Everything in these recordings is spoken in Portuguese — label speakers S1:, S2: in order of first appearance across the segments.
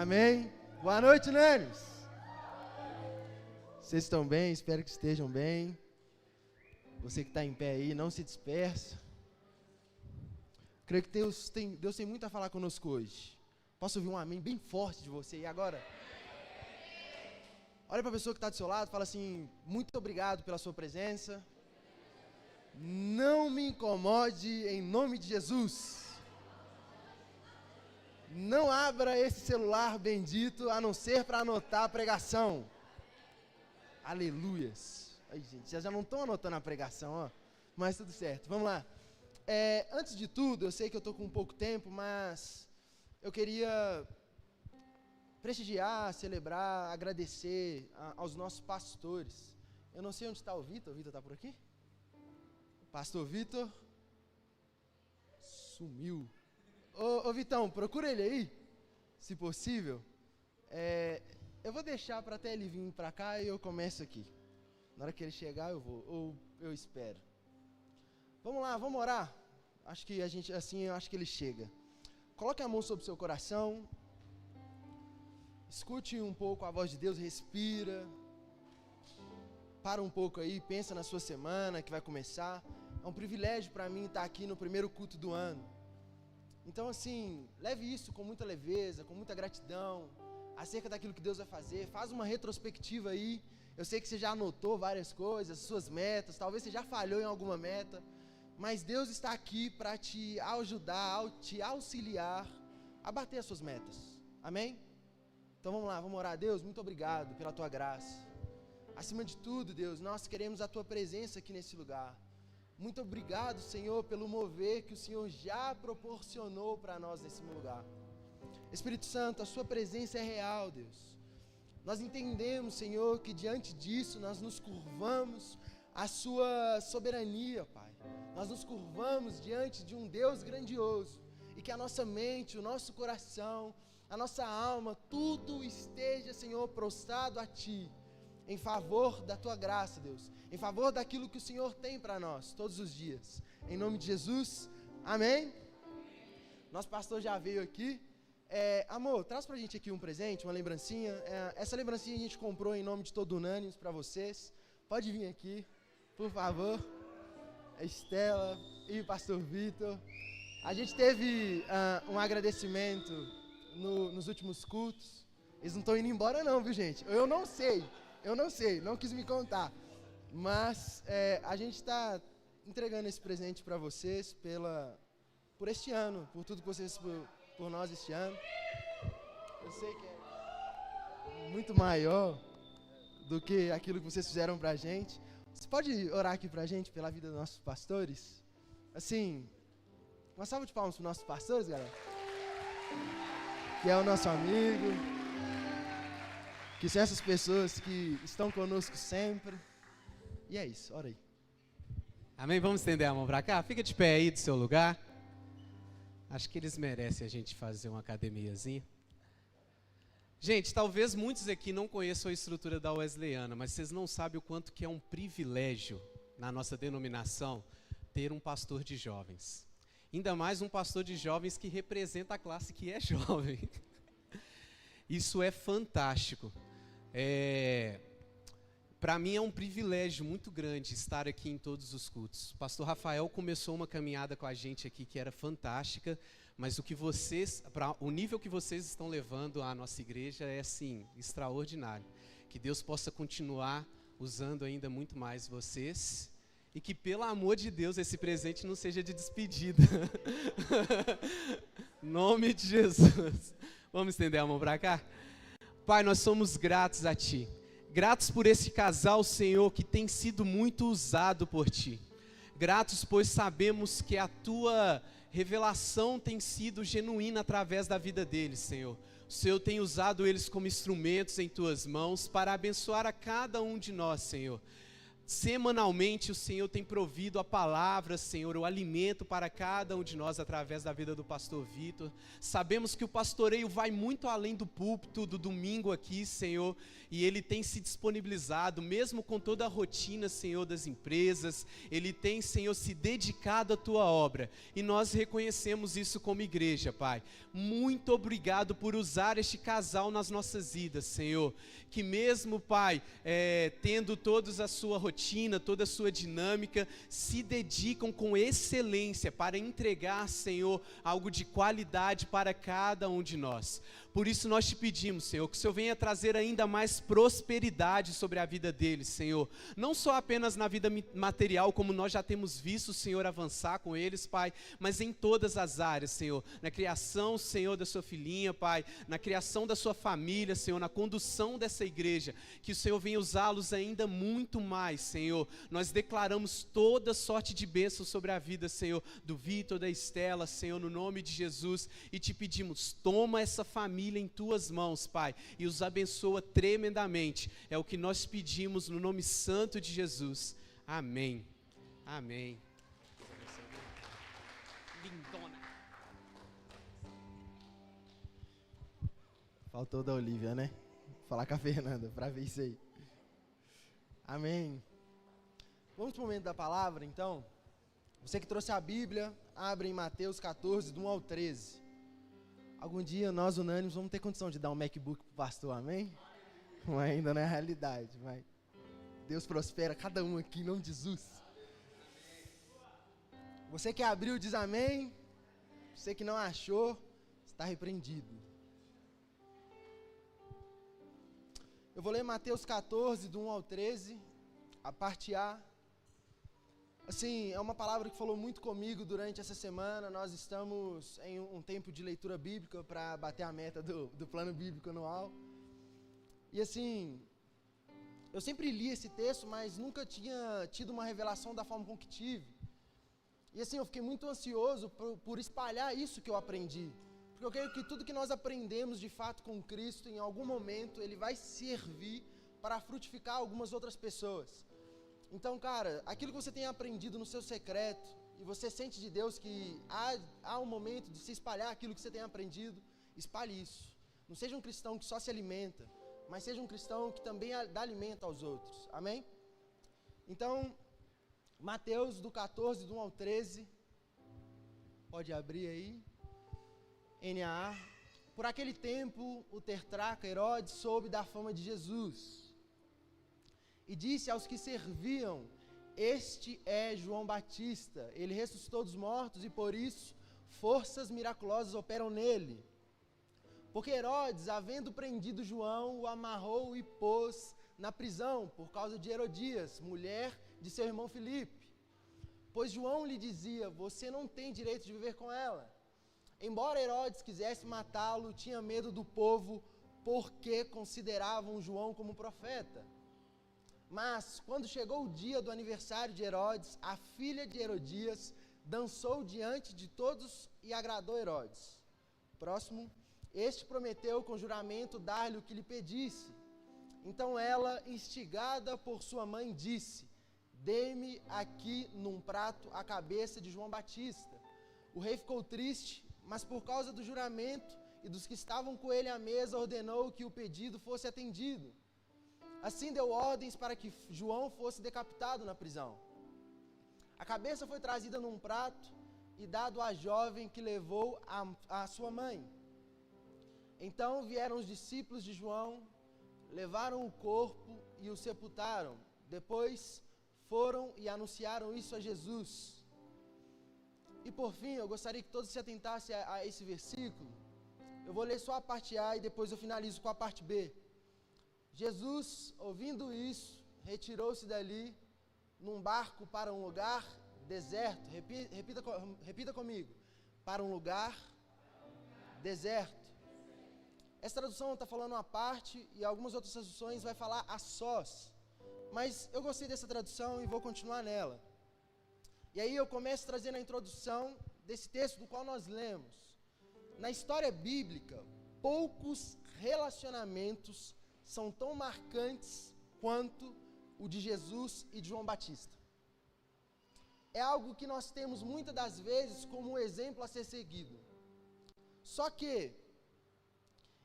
S1: Amém? Boa noite, Nênios. Vocês estão bem? Espero que estejam bem. Você que está em pé aí, não se dispersa. Creio que Deus tem muito a falar conosco hoje. Posso ouvir um amém bem forte de você aí agora? Olha para a pessoa que está do seu lado e fala assim: muito obrigado pela sua presença. Não me incomode em nome de Jesus. Não abra esse celular bendito a não ser para anotar a pregação. Aleluias. Ai, gente, vocês já não estão anotando a pregação, ó. Mas tudo certo, vamos lá. Antes de tudo, eu sei que eu estou com pouco tempo, mas eu queria prestigiar, celebrar, agradecer aos nossos pastores. Eu não sei onde está o Vitor está por aqui? Pastor Vitor sumiu. Ô Vitão, procura ele aí, se possível. Eu vou deixar para até ele vir para cá e eu começo aqui. Na hora que ele chegar eu vou, ou eu espero. Vamos lá, vamos orar. Acho que eu acho que ele chega. Coloque a mão sobre o seu coração. Escute um pouco a voz de Deus, respira. Para um pouco aí, pensa na sua semana que vai começar. É um privilégio para mim estar aqui no primeiro culto do ano. Então assim, leve isso com muita leveza, com muita gratidão, acerca daquilo que Deus vai fazer. Faz uma retrospectiva aí. Eu sei que você já anotou várias coisas, suas metas, talvez você já falhou em alguma meta, mas Deus está aqui para te ajudar, te auxiliar a bater as suas metas. Amém? Então vamos lá, vamos orar. Deus, muito obrigado pela Tua graça. Acima de tudo, Deus, nós queremos a Tua presença aqui nesse lugar. Muito obrigado, Senhor, pelo mover que o Senhor já proporcionou para nós nesse lugar. Espírito Santo, a Sua presença é real, Deus. Nós entendemos, Senhor, que diante disso nós nos curvamos à Sua soberania, Pai. Nós nos curvamos diante de um Deus grandioso e que a nossa mente, o nosso coração, a nossa alma, tudo esteja, Senhor, prostrado a Ti, em favor da Tua graça, Deus, em favor daquilo que o Senhor tem para nós, todos os dias. Em nome de Jesus, amém? Nosso pastor já veio aqui. Amor, traz pra gente aqui um presente, uma lembrancinha. Essa lembrancinha a gente comprou em nome de todo Unânimes para vocês. Pode vir aqui, por favor. A Estela e o pastor Vitor. A gente teve um agradecimento nos últimos cultos. Eles não estão indo embora não, viu, gente? Eu não sei, não quis me contar. Mas a gente está entregando esse presente para vocês por este ano, por tudo que vocês por nós este ano. Eu sei que é muito maior do que aquilo que vocês fizeram pra gente. Você pode orar aqui pra gente, pela vida dos nossos pastores? Assim, uma salva de palmas para os nossos pastores, galera. Que é o nosso amigo. Que são essas pessoas que estão conosco sempre. E é isso, ora aí.
S2: Amém? Vamos estender a mão pra cá? Fica de pé aí do seu lugar. Acho que eles merecem a gente fazer uma academiazinha. Gente, talvez muitos aqui não conheçam a estrutura da Wesleyana, mas vocês não sabem o quanto que é um privilégio na nossa denominação ter um pastor de jovens. Ainda mais um pastor de jovens que representa a classe que é jovem. Isso é fantástico. Para mim é um privilégio muito grande estar aqui em todos os cultos. O pastor Rafael começou uma caminhada com a gente aqui que era fantástica, mas o nível que vocês estão levando à nossa igreja é assim, extraordinário. Que Deus possa continuar usando ainda muito mais vocês e que, pelo amor de Deus, esse presente não seja de despedida. Em nome de Jesus. Vamos estender a mão para cá? Pai, nós somos gratos a Ti. Gratos por esse casal, Senhor, que tem sido muito usado por Ti. Gratos, pois sabemos que a Tua revelação tem sido genuína através da vida deles, Senhor. O Senhor tem usado eles como instrumentos em Tuas mãos para abençoar a cada um de nós, Senhor. semanalmente o Senhor tem provido a palavra, Senhor, o alimento para cada um de nós através da vida do pastor Vitor. Sabemos que o pastoreio vai muito além do púlpito, do domingo aqui, Senhor, e ele tem se disponibilizado, mesmo com toda a rotina, Senhor, das empresas, ele tem, Senhor, se dedicado à tua obra, e nós reconhecemos isso como igreja, Pai. Muito obrigado por usar este casal nas nossas vidas, Senhor, que mesmo, Pai, tendo todos a sua rotina, toda a sua dinâmica, se dedicam com excelência para entregar, Senhor, algo de qualidade para cada um de nós. Por isso nós te pedimos, Senhor, que o Senhor venha trazer ainda mais prosperidade sobre a vida deles, Senhor. Não só apenas na vida material, como nós já temos visto o Senhor avançar com eles, Pai, mas em todas as áreas, Senhor. Na criação, Senhor, da sua filhinha, Pai, na criação da sua família, Senhor, na condução dessa igreja, que o Senhor venha usá-los ainda muito mais, Senhor. Nós declaramos toda sorte de bênção sobre a vida, Senhor, do Vitor, da Estela, Senhor, no nome de Jesus, e te pedimos, toma essa família em tuas mãos, Pai, e os abençoa tremendamente. É o que nós pedimos no nome santo de Jesus. Amém. Amém. Lindona.
S1: Faltou da Olivia, né? Vou falar com a Fernanda para ver isso aí. Amém. Vamos para o momento da palavra, então. Você que trouxe a Bíblia, abre em Mateus 14, do 1 ao 13. Algum dia nós, unânimes, vamos ter condição de dar um MacBook para o pastor, amém? Mas ainda não é a realidade, mas Deus prospera cada um aqui em nome de Jesus. Você que abriu diz amém. Você que não achou, está repreendido. Eu vou ler Mateus 14, do 1 ao 13, a parte A. Assim, é uma palavra que falou muito comigo durante essa semana. Nós estamos em um tempo de leitura bíblica para bater a meta do plano bíblico anual. E assim, eu sempre li esse texto, mas nunca tinha tido uma revelação da forma com que tive. E assim, eu fiquei muito ansioso por espalhar isso que eu aprendi. Porque eu creio que tudo que nós aprendemos de fato com Cristo, em algum momento, ele vai servir para frutificar algumas outras pessoas. Então, cara, aquilo que você tem aprendido no seu secreto, e você sente de Deus que há um momento de se espalhar aquilo que você tem aprendido, espalhe isso. Não seja um cristão que só se alimenta, mas seja um cristão que também dá alimento aos outros. Amém? Então, Mateus do 14, do 1 ao 13, pode abrir aí, NAA. Por aquele tempo, o tetrarca Herodes soube da fama de Jesus, e disse aos que serviam, este é João Batista, ele ressuscitou dos mortos e por isso forças miraculosas operam nele. Porque Herodes, havendo prendido João, o amarrou e pôs na prisão por causa de Herodias, mulher de seu irmão Filipe. Pois João lhe dizia, você não tem direito de viver com ela. Embora Herodes quisesse matá-lo, tinha medo do povo, porque consideravam João como profeta. Mas, quando chegou o dia do aniversário de Herodes, a filha de Herodias dançou diante de todos e agradou Herodes. Próximo, este prometeu com juramento dar-lhe o que lhe pedisse. Então ela, instigada por sua mãe, disse, dê-me aqui num prato a cabeça de João Batista. O rei ficou triste, mas por causa do juramento e dos que estavam com ele à mesa, ordenou que o pedido fosse atendido. Assim deu ordens para que João fosse decapitado na prisão. A cabeça foi trazida num prato e dado à jovem que levou a sua mãe. Então vieram os discípulos de João, levaram o corpo e o sepultaram. Depois foram e anunciaram isso a Jesus. E por fim, eu gostaria que todos se atentassem a esse versículo. Eu vou ler só a parte A e depois eu finalizo com a parte B. Jesus, ouvindo isso, retirou-se dali num barco para um lugar deserto. Repita comigo. Para um lugar deserto. Essa tradução está falando uma parte e algumas outras traduções vai falar a sós. Mas eu gostei dessa tradução e vou continuar nela. E aí eu começo trazendo a introdução desse texto do qual nós lemos. Na história bíblica, poucos relacionamentos são tão marcantes quanto o de Jesus e de João Batista. É algo que nós temos muitas das vezes como um exemplo a ser seguido. Só que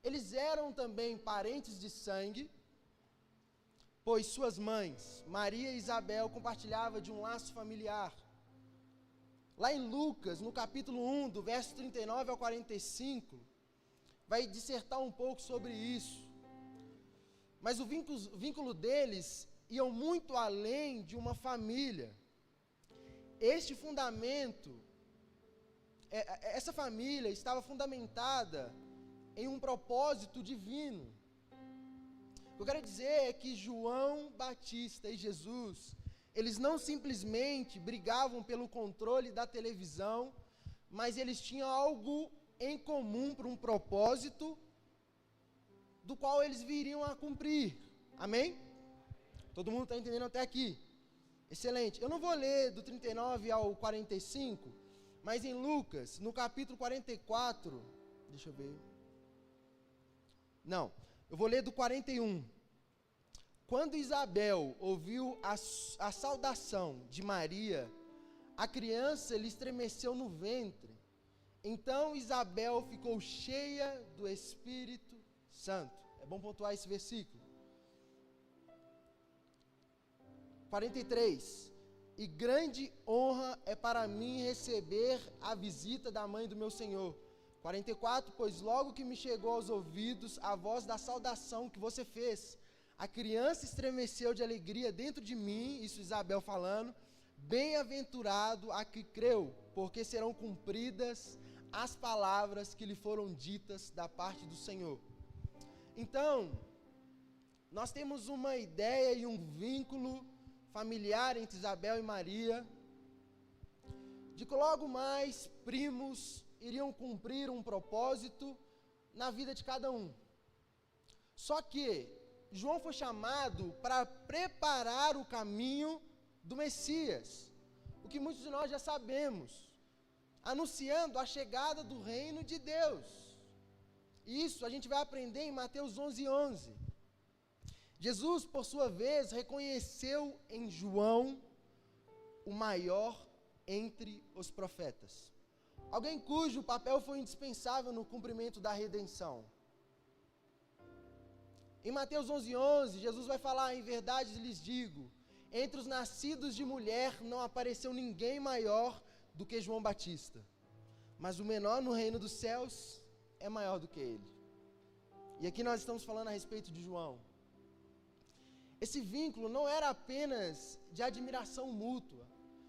S1: eles eram também parentes de sangue, pois suas mães, Maria e Isabel, compartilhavam de um laço familiar. Lá em Lucas, no capítulo 1, do verso 39 ao 45, vai dissertar um pouco sobre isso. Mas o vínculo deles iam muito além de uma família. Este fundamento, essa família estava fundamentada em um propósito divino. O que eu quero dizer é que João Batista e Jesus, eles não simplesmente brigavam pelo controle da televisão, mas eles tinham algo em comum para um propósito do qual eles viriam a cumprir. Amém? Todo mundo está entendendo até aqui? Excelente. Eu não vou ler do 39 ao 45, mas em Lucas, no capítulo 44, deixa eu ver. Não, eu vou ler do 41. Quando Isabel ouviu a saudação de Maria, a criança lhe estremeceu no ventre. Então Isabel ficou cheia do Espírito Santo. É bom pontuar esse versículo. 43. E grande honra é para mim receber a visita da mãe do meu Senhor. 44. Pois logo que me chegou aos ouvidos a voz da saudação que você fez, a criança estremeceu de alegria dentro de mim, isso Isabel falando. Bem-aventurado a que creu, porque serão cumpridas as palavras que lhe foram ditas da parte do Senhor. Então, nós temos uma ideia e um vínculo familiar entre Isabel e Maria, de que logo mais primos iriam cumprir um propósito na vida de cada um. Só que João foi chamado para preparar o caminho do Messias, o que muitos de nós já sabemos, anunciando a chegada do reino de Deus. Isso a gente vai aprender em Mateus 11:11. Jesus, por sua vez, reconheceu em João o maior entre os profetas, alguém cujo papel foi indispensável no cumprimento da redenção. Em Mateus 11:11, Jesus vai falar: em verdade lhes digo, entre os nascidos de mulher não apareceu ninguém maior do que João Batista, mas o menor no reino dos céus é maior do que ele. E aqui nós estamos falando a respeito de João. Esse vínculo não era apenas de admiração mútua.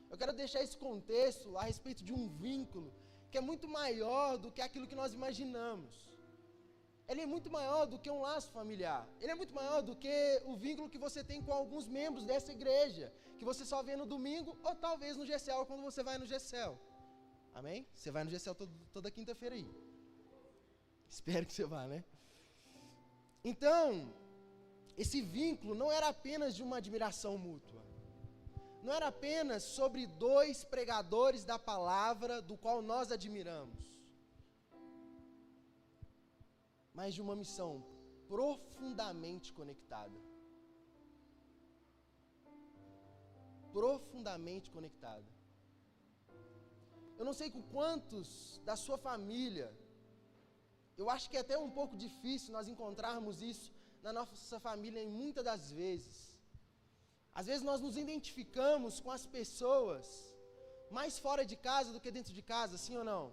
S1: Eu quero deixar esse contexto a respeito de um vínculo que é muito maior do que aquilo que nós imaginamos. Ele é muito maior do que um laço familiar. Ele é muito maior do que o vínculo que você tem com alguns membros dessa igreja, que você só vê no domingo ou talvez no GCL quando você vai no GCL. Amém? Você vai no GCL toda quinta-feira aí. Espero que você vá, né? Então, esse vínculo não era apenas de uma admiração mútua. Não era apenas sobre dois pregadores da palavra do qual nós admiramos, mas de uma missão profundamente conectada. Profundamente conectada. Eu não sei com quantos da sua família, eu acho que é até um pouco difícil nós encontrarmos isso na nossa família em muitas das vezes. Às vezes nós nos identificamos com as pessoas mais fora de casa do que dentro de casa, sim ou não?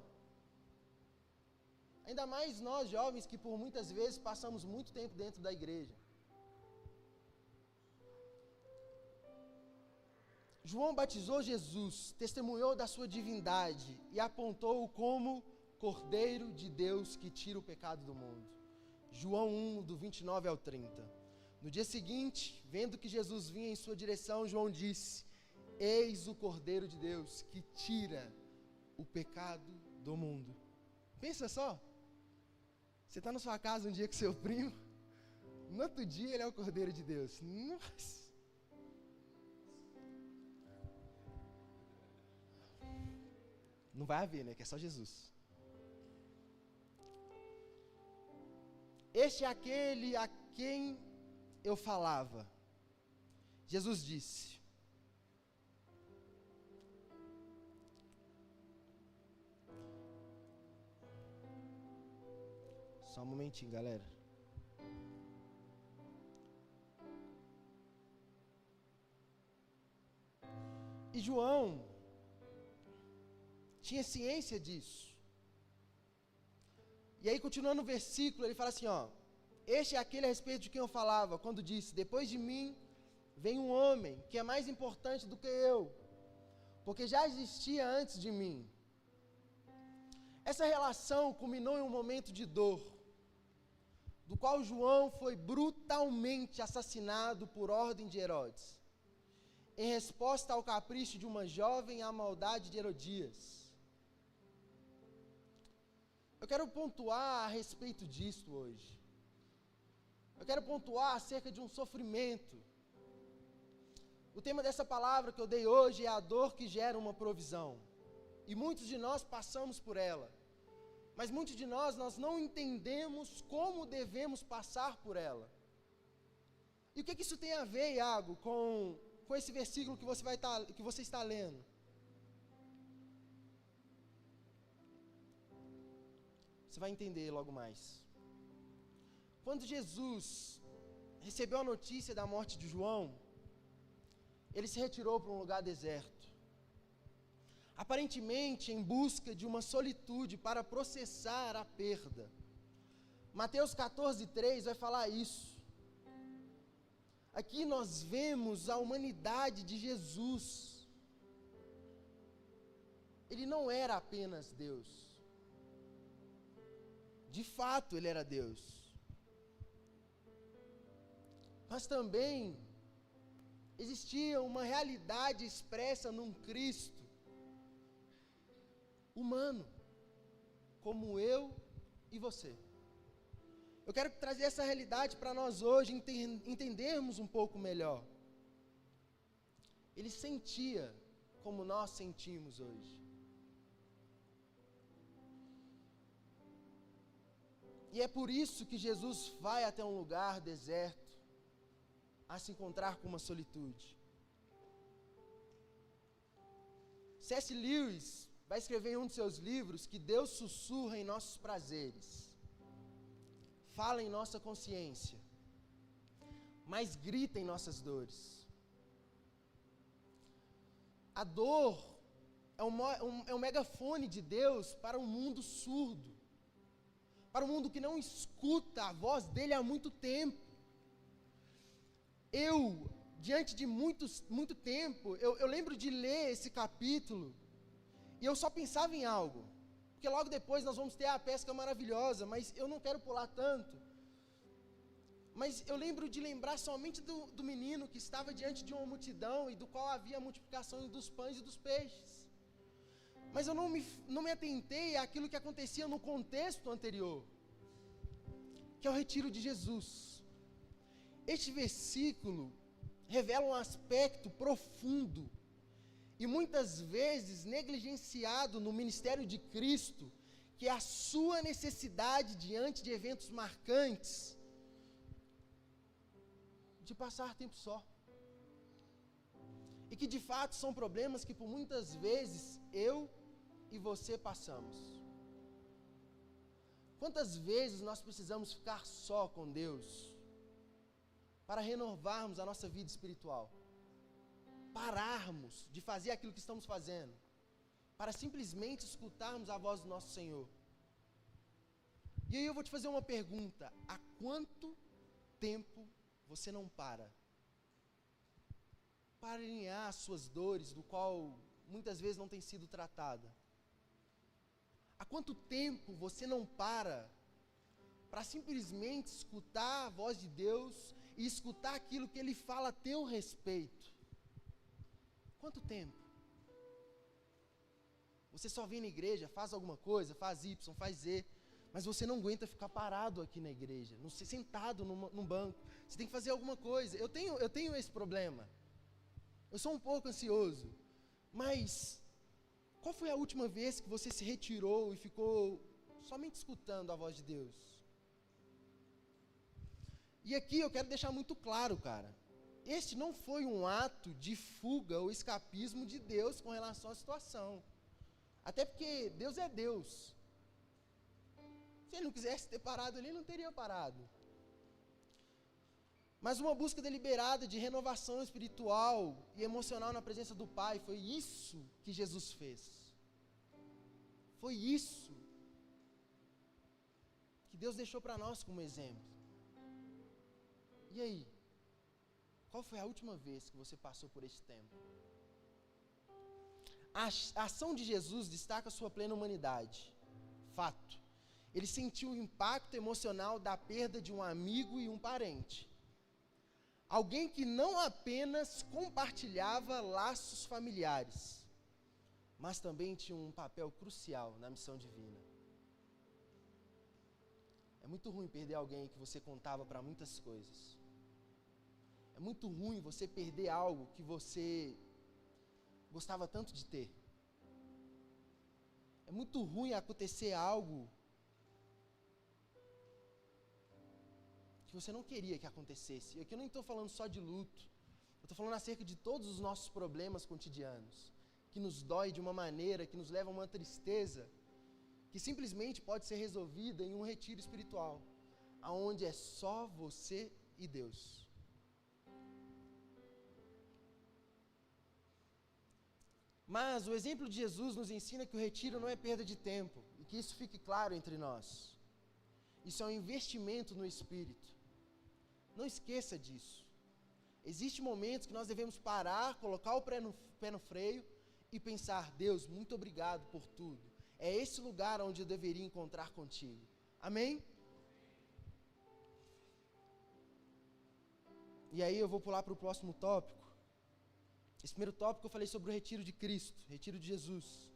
S1: Ainda mais nós jovens que por muitas vezes passamos muito tempo dentro da igreja. João batizou Jesus, testemunhou da sua divindade e apontou-o como Cordeiro de Deus que tira o pecado do mundo. João 1, do 29 ao 30. No dia seguinte, vendo que Jesus vinha em sua direção, João disse: eis o Cordeiro de Deus que tira o pecado do mundo. Pensa só, você está na sua casa um dia com seu primo, no outro dia ele é o Cordeiro de Deus. Nossa! Não vai haver, né? Que é só Jesus. Este é aquele a quem eu falava. Jesus disse: só um momentinho, galera. E João tinha ciência disso. E aí, continuando o versículo, ele fala assim, ó: este é aquele a respeito de quem eu falava, quando disse: depois de mim vem um homem que é mais importante do que eu, porque já existia antes de mim. Essa relação culminou em um momento de dor, do qual João foi brutalmente assassinado por ordem de Herodes, em resposta ao capricho de uma jovem à maldade de Herodias. Eu quero pontuar a respeito disto hoje. Eu quero pontuar acerca de um sofrimento. O tema dessa palavra que eu dei hoje é a dor que gera uma provisão. E muitos de nós passamos por ela. Mas muitos de nós não entendemos como devemos passar por ela. E o que isso tem a ver, Iago, com esse versículo que você está lendo? Você vai entender logo mais. Quando Jesus recebeu a notícia da morte de João, ele se retirou para um lugar deserto, aparentemente em busca de uma solitude para processar a perda. Mateus 14:3 vai falar isso. Aqui nós vemos a humanidade de Jesus. Ele não era apenas Deus. De fato, ele era Deus. Mas também existia uma realidade expressa num Cristo humano, como eu e você. Eu quero trazer essa realidade para nós hoje, entendermos um pouco melhor. Ele sentia como nós sentimos hoje. E é por isso que Jesus vai até um lugar deserto, a se encontrar com uma solitude. C.S. Lewis vai escrever em um de seus livros que Deus sussurra em nossos prazeres, fala em nossa consciência, mas grita em nossas dores. A dor é um megafone de Deus para um mundo surdo, para um mundo que não escuta a voz dele há muito tempo. Diante de muito tempo, eu lembro de ler esse capítulo, e eu só pensava em algo, porque logo depois nós vamos ter a pesca maravilhosa, mas eu não quero pular tanto. Mas eu lembro de lembrar somente do menino que estava diante de uma multidão, e do qual havia a multiplicação dos pães e dos peixes. Mas eu não me atentei àquilo que acontecia no contexto anterior, que é o retiro de Jesus. Este versículo revela um aspecto profundo e muitas vezes negligenciado no ministério de Cristo, que é a sua necessidade diante de eventos marcantes de passar tempo só. E que de fato são problemas que por muitas vezes eu e você passamos. Quantas vezes nós precisamos ficar só com Deus para renovarmos a nossa vida espiritual? Pararmos de fazer aquilo que estamos fazendo, para simplesmente escutarmos a voz do nosso Senhor. E aí eu vou te fazer uma pergunta: há quanto tempo você não para alinhar as suas dores, do qual muitas vezes não tem sido tratada? Há quanto tempo você não para simplesmente escutar a voz de Deus e escutar aquilo que Ele fala a teu respeito? Quanto tempo? Você só vem na igreja, faz alguma coisa, faz Y, faz Z, mas você não aguenta ficar parado aqui na igreja, não ser sentado num banco. Você tem que fazer alguma coisa. Eu tenho esse problema. Eu sou um pouco ansioso. Mas qual foi a última vez que você se retirou e ficou somente escutando a voz de Deus? E aqui eu quero deixar muito claro, cara. este não foi um ato de fuga ou escapismo de Deus com relação à situação. Até porque Deus é Deus. Se ele não quisesse ter parado ali, não teria parado. Mas uma busca deliberada de renovação espiritual e emocional na presença do Pai, foi isso que Jesus fez. Foi isso que Deus deixou para nós como exemplo. E aí? Qual foi a última vez que você passou por esse tempo? A ação de Jesus destaca sua plena humanidade. Fato. Ele sentiu o impacto emocional da perda de um amigo e um parente. Alguém que não apenas compartilhava laços familiares, mas também tinha um papel crucial na missão divina. É muito ruim perder alguém que você contava para muitas coisas. É muito ruim você perder algo que você gostava tanto de ter. É muito ruim acontecer algo que você não queria que acontecesse. E aqui eu não estou falando só de luto. Eu estou falando acerca de todos os nossos problemas cotidianos, que nos dói de uma maneira, que nos leva a uma tristeza, que simplesmente pode ser resolvida em um retiro espiritual, aonde é só você e Deus. Mas o exemplo de Jesus nos ensina que o retiro não é perda de tempo, e que isso fique claro entre nós. Isso é um investimento no Espírito. Não esqueça disso. Existem momentos que nós devemos parar, colocar o pé no freio e pensar: Deus, muito obrigado por tudo. É esse lugar onde eu deveria encontrar contigo. Amém? E aí eu vou pular para o próximo tópico. Esse primeiro tópico eu falei sobre o retiro de Cristo, retiro de Jesus.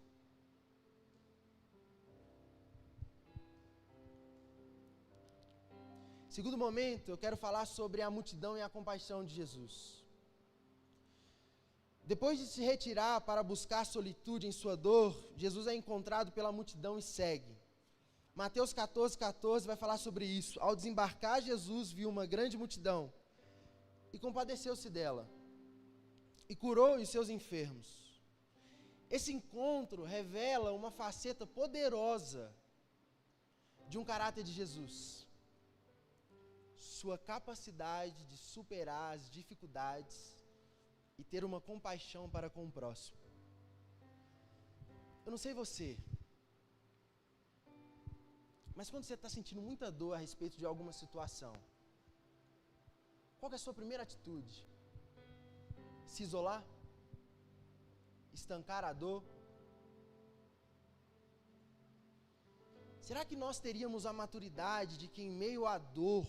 S1: Segundo momento, eu quero falar sobre a multidão e a compaixão de Jesus. Depois de se retirar para buscar solitude em sua dor, Jesus é encontrado pela multidão e segue. Mateus 14:14 vai falar sobre isso. Ao desembarcar, Jesus viu uma grande multidão e compadeceu-se dela, e curou os seus enfermos. Esse encontro revela uma faceta poderosa de um caráter de Jesus. Sua capacidade de superar as dificuldades e ter uma compaixão para com o próximo. Eu não sei você, mas quando você está sentindo muita dor a respeito de alguma situação, qual é a sua primeira atitude? Se isolar? Estancar a dor? Será que nós teríamos a maturidade de que em meio à dor,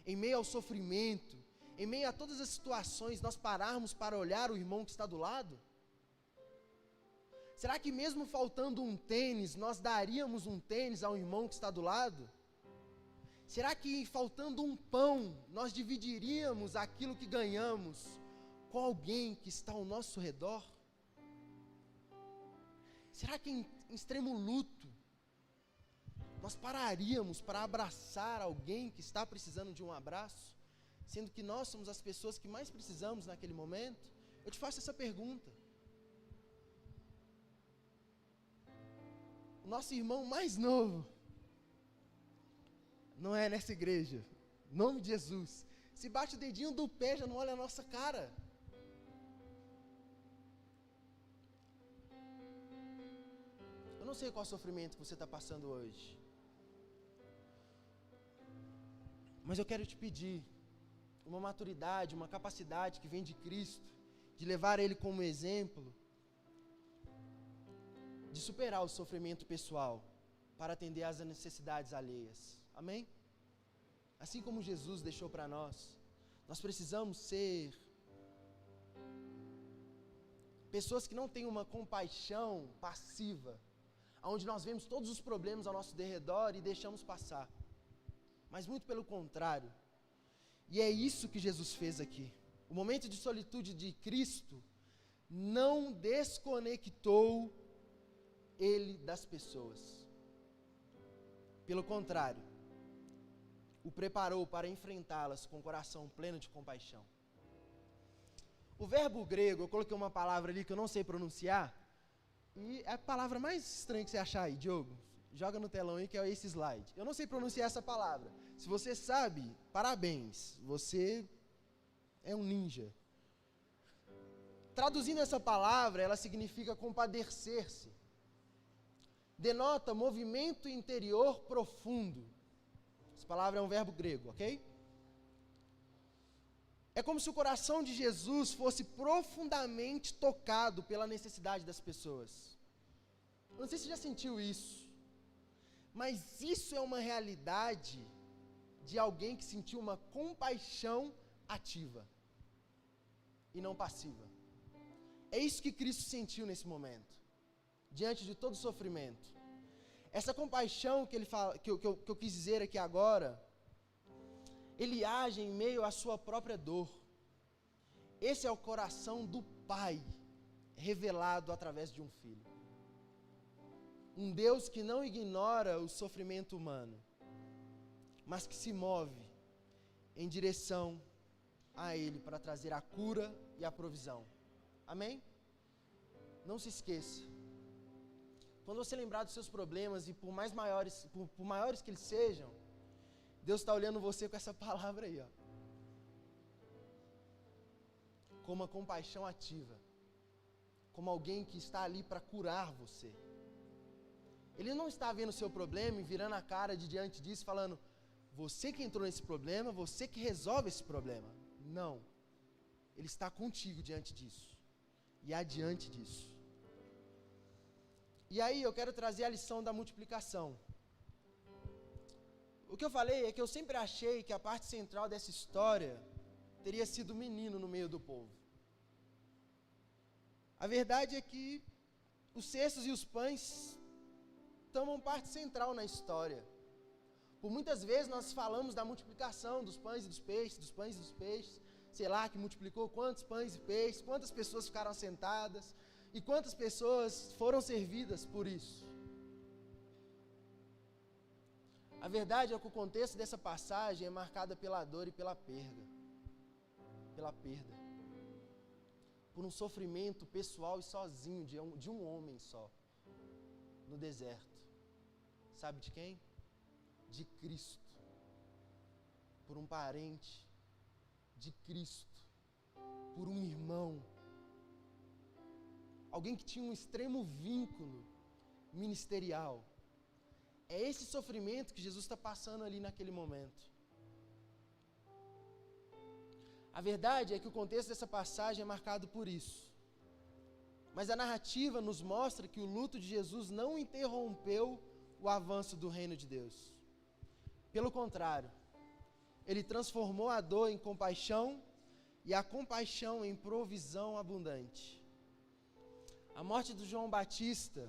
S1: em meio ao sofrimento, em meio a todas as situações, nós pararmos para olhar o irmão que está do lado? Será que mesmo faltando um tênis, nós daríamos um tênis ao irmão que está do lado? Será que faltando um pão, nós dividiríamos aquilo que ganhamos com alguém que está ao nosso redor? Será que em extremo luto, nós pararíamos para abraçar alguém que está precisando de um abraço, sendo que nós somos as pessoas que mais precisamos naquele momento? Eu te faço essa pergunta. O nosso irmão mais novo não é nessa igreja, em nome de Jesus. Se bate o dedinho do pé, já não olha a nossa cara. Eu não sei qual sofrimento que você está passando hoje, mas eu quero te pedir uma maturidade, uma capacidade que vem de Cristo, de levar Ele como exemplo, de superar o sofrimento pessoal para atender às necessidades alheias. Amém? Assim como Jesus deixou para nós, nós precisamos ser pessoas que não têm uma compaixão passiva, onde nós vemos todos os problemas ao nosso derredor e deixamos passar. Mas muito pelo contrário. E é isso que Jesus fez aqui. O momento de solitude de Cristo não desconectou Ele das pessoas. Pelo contrário, o preparou para enfrentá-las com o coração pleno de compaixão. O verbo grego, eu coloquei uma palavra ali que eu não sei pronunciar, e é a palavra mais estranha que você achar aí, Diogo. Joga no telão aí que é esse slide. Eu não sei pronunciar essa palavra. Se você sabe, parabéns. Você é um ninja. Traduzindo essa palavra, ela significa compadecer-se. Denota movimento interior profundo. Essa palavra é um verbo grego, ok? É como se o coração de Jesus fosse profundamente tocado pela necessidade das pessoas. Eu não sei se você já sentiu isso, mas isso é uma realidade de alguém que sentiu uma compaixão ativa e não passiva. É isso que Cristo sentiu nesse momento, diante de todo o sofrimento. Essa compaixão que ele fala, que eu quis dizer aqui agora, ele age em meio à sua própria dor. Esse é o coração do Pai, revelado através de um Filho. Um Deus que não ignora o sofrimento humano, mas que se move em direção a Ele para trazer a cura e a provisão. Amém? Não se esqueça. Quando você lembrar dos seus problemas, e por maiores que eles sejam, Deus está olhando você com essa palavra aí, ó. Com uma compaixão ativa. Como alguém que está ali para curar você. Ele não está vendo o seu problema e virando a cara de diante disso, falando, você que entrou nesse problema, você que resolve esse problema. Não. Ele está contigo diante disso. E adiante disso. E aí eu quero trazer a lição da multiplicação. O que eu falei é que eu sempre achei que a parte central dessa história teria sido o menino no meio do povo. A verdade é que os cestos e os pães tomam parte central na história. Por muitas vezes nós falamos da multiplicação dos pães e dos peixes, sei lá, que multiplicou quantos pães e peixes, quantas pessoas ficaram assentadas e quantas pessoas foram servidas por isso. A verdade é que o contexto dessa passagem é marcado pela dor e pela perda. Pela perda. Por um sofrimento pessoal e sozinho de um homem só. No deserto. Sabe de quem? De Cristo. Por um parente de Cristo. Por um irmão. Alguém que tinha um extremo vínculo ministerial. É esse sofrimento que Jesus está passando ali naquele momento. A verdade é que o contexto dessa passagem é marcado por isso. Mas a narrativa nos mostra que o luto de Jesus não interrompeu o avanço do reino de Deus. Pelo contrário, ele transformou a dor em compaixão e a compaixão em provisão abundante. A morte do João Batista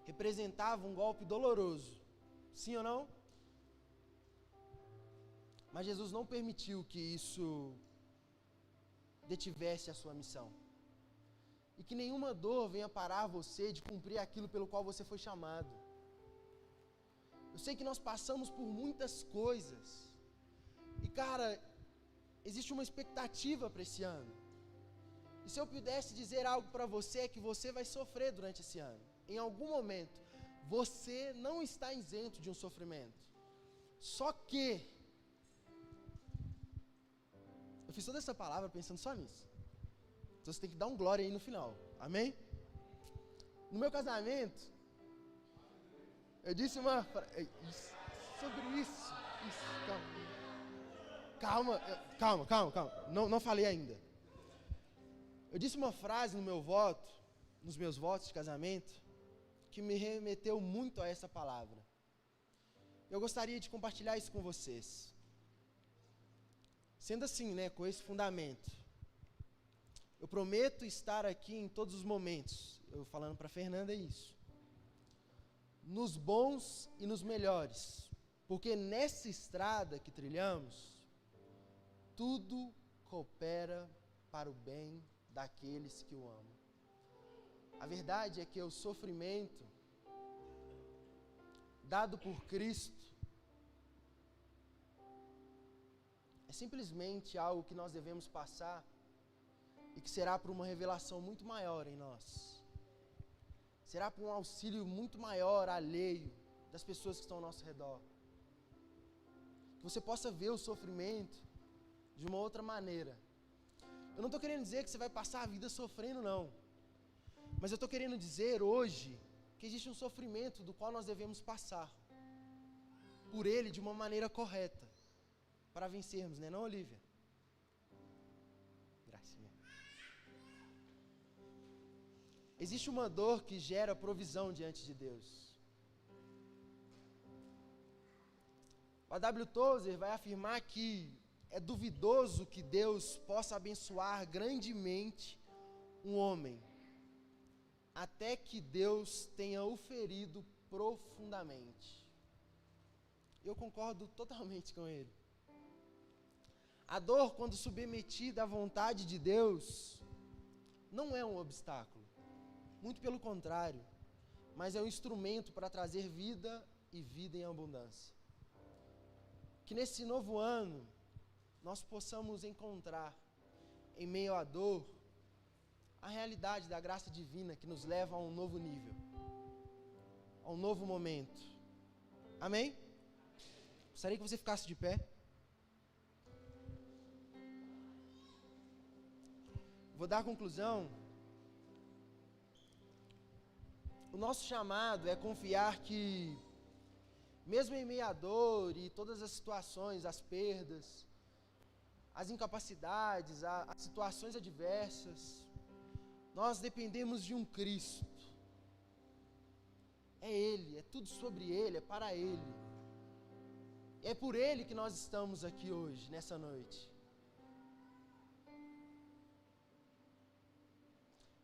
S1: representava um golpe doloroso, sim ou não? Mas Jesus não permitiu que isso detivesse a sua missão. E que nenhuma dor venha parar você de cumprir aquilo pelo qual você foi chamado. Eu sei que nós passamos por muitas coisas. E cara, existe uma expectativa para esse ano. E se eu pudesse dizer algo para você, é que você vai sofrer durante esse ano. Em algum momento, você não está isento de um sofrimento. Só que, eu fiz toda essa palavra pensando só nisso. Então você tem que dar um glória aí no final. Amém? No meu casamento, eu disse sobre isso. Calma. Não falei ainda. Eu disse uma frase no meu voto, nos meus votos de casamento, que me remeteu muito a essa palavra. Eu gostaria de compartilhar isso com vocês. Sendo assim, né, com esse fundamento, eu prometo estar aqui em todos os momentos, eu falando para a Fernanda isso, nos bons e nos melhores, porque nessa estrada que trilhamos, tudo coopera para o bem daqueles que o amam. A verdade é que o sofrimento dado por Cristo é simplesmente algo que nós devemos passar e que será por uma revelação muito maior em nós. Será por um auxílio muito maior, alheio das pessoas que estão ao nosso redor. Que você possa ver o sofrimento de uma outra maneira. Eu não estou querendo dizer que você vai passar a vida sofrendo, não. Mas eu estou querendo dizer hoje que existe um sofrimento do qual nós devemos passar por ele de uma maneira correta, para vencermos, né, não, Olivia? Gracinha. Existe uma dor que gera provisão diante de Deus. O A.W. Tozer vai afirmar que é duvidoso que Deus possa abençoar grandemente um homem, até que Deus tenha o ferido profundamente. Eu concordo totalmente com ele. A dor, quando submetida à vontade de Deus, não é um obstáculo. Muito pelo contrário, mas é um instrumento para trazer vida e vida em abundância. Que nesse novo ano, nós possamos encontrar, em meio à dor, a realidade da graça divina que nos leva a um novo nível, a um novo momento. Amém? Gostaria que você ficasse de pé. Vou dar a conclusão. O nosso chamado é confiar que, mesmo em meio à dor e todas as situações, as perdas, as incapacidades, as situações adversas, nós dependemos de um Cristo. É Ele, é tudo sobre Ele, é para Ele. É por Ele que nós estamos aqui hoje, nessa noite.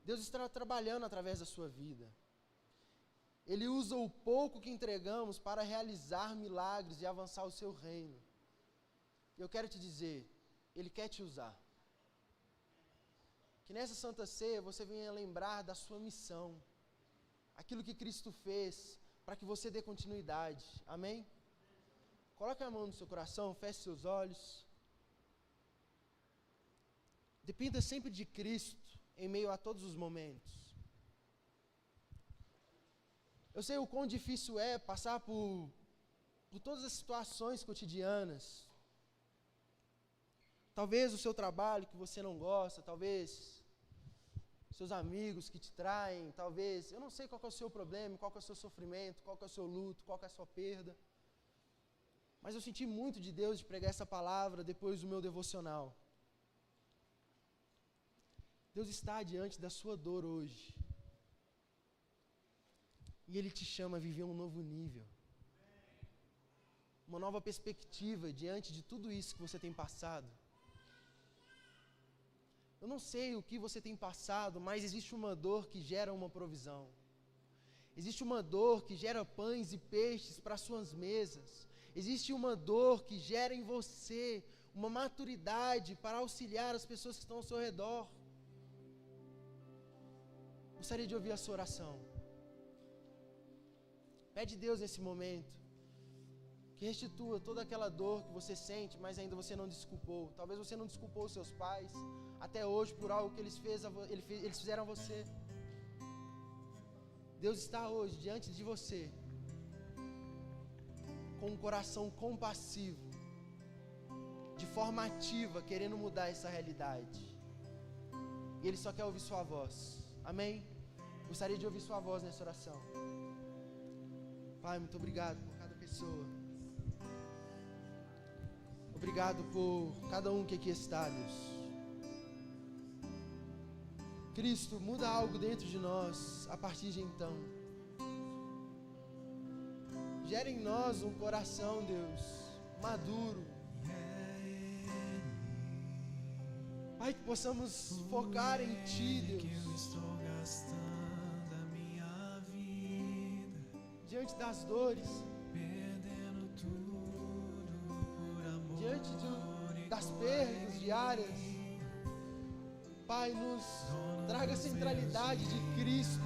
S1: Deus está trabalhando através da sua vida. Ele usa o pouco que entregamos para realizar milagres e avançar o seu reino. Eu quero te dizer, Ele quer te usar. Que nessa Santa Ceia você venha lembrar da sua missão. Aquilo que Cristo fez para que você dê continuidade. Amém? Coloque a mão no seu coração, feche seus olhos. Dependa sempre de Cristo em meio a todos os momentos. Eu sei o quão difícil é passar por todas as situações cotidianas. Talvez o seu trabalho que você não gosta, talvez seus amigos que te traem, talvez, eu não sei qual que é o seu problema, qual que é o seu sofrimento, qual que é o seu luto, qual que é a sua perda. Mas eu senti muito de Deus de pregar essa palavra depois do meu devocional. Deus está diante da sua dor hoje. E Ele te chama a viver um novo nível. Uma nova perspectiva diante de tudo isso que você tem passado. Eu não sei o que você tem passado, mas existe uma dor que gera uma provisão. Existe uma dor que gera pães e peixes para suas mesas. Existe uma dor que gera em você uma maturidade para auxiliar as pessoas que estão ao seu redor. Gostaria de ouvir a sua oração. Pede a Deus nesse momento que restitua toda aquela dor que você sente, mas ainda você não desculpou. Talvez você não desculpou os seus pais até hoje por algo que eles fizeram a você. Deus está hoje diante de você com um coração compassivo, de forma ativa, querendo mudar essa realidade. E Ele só quer ouvir sua voz. Amém? Gostaria de ouvir sua voz nessa oração. Pai, muito obrigado por cada pessoa. Obrigado por cada um que aqui está, Deus. Cristo, muda algo dentro de nós a partir de então. Gera em nós um coração, Deus, maduro. Pai, que possamos focar em Ti, Deus. Diante das dores, diante das perdas diárias, Pai, nos traga a centralidade de Cristo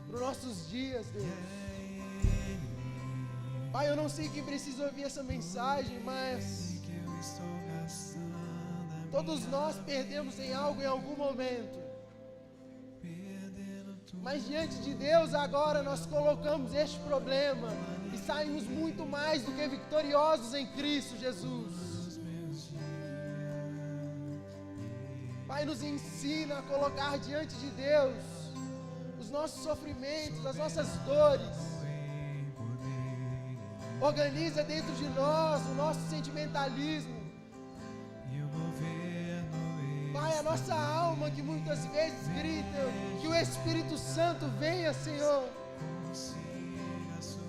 S1: para os nossos dias, Deus. Pai, eu não sei quem precisa ouvir essa mensagem, mas Todos nós perdemos em algo em algum momento. Mas diante de Deus agora nós colocamos este problema e saímos muito mais do que vitoriosos em Cristo Jesus. Pai, nos ensina a colocar diante de Deus os nossos sofrimentos, as nossas dores. Organiza dentro de nós o nosso sentimentalismo. Pai, a nossa alma que muitas vezes grita, que o Espírito Santo venha, Senhor,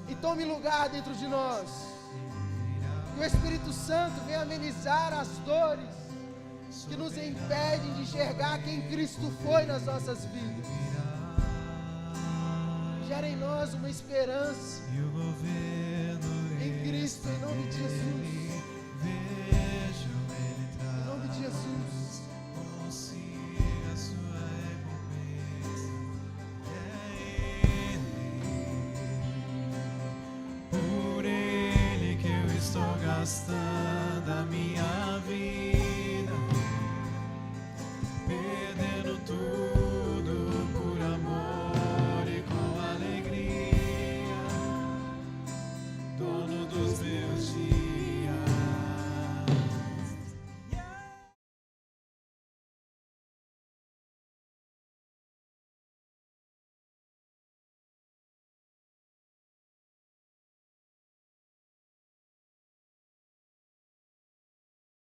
S1: e tome lugar dentro de nós. Que o Espírito Santo venha amenizar as dores que nos impedem de enxergar quem Cristo foi nas nossas vidas. Gera em nós uma esperança em Cristo, em nome de Jesus.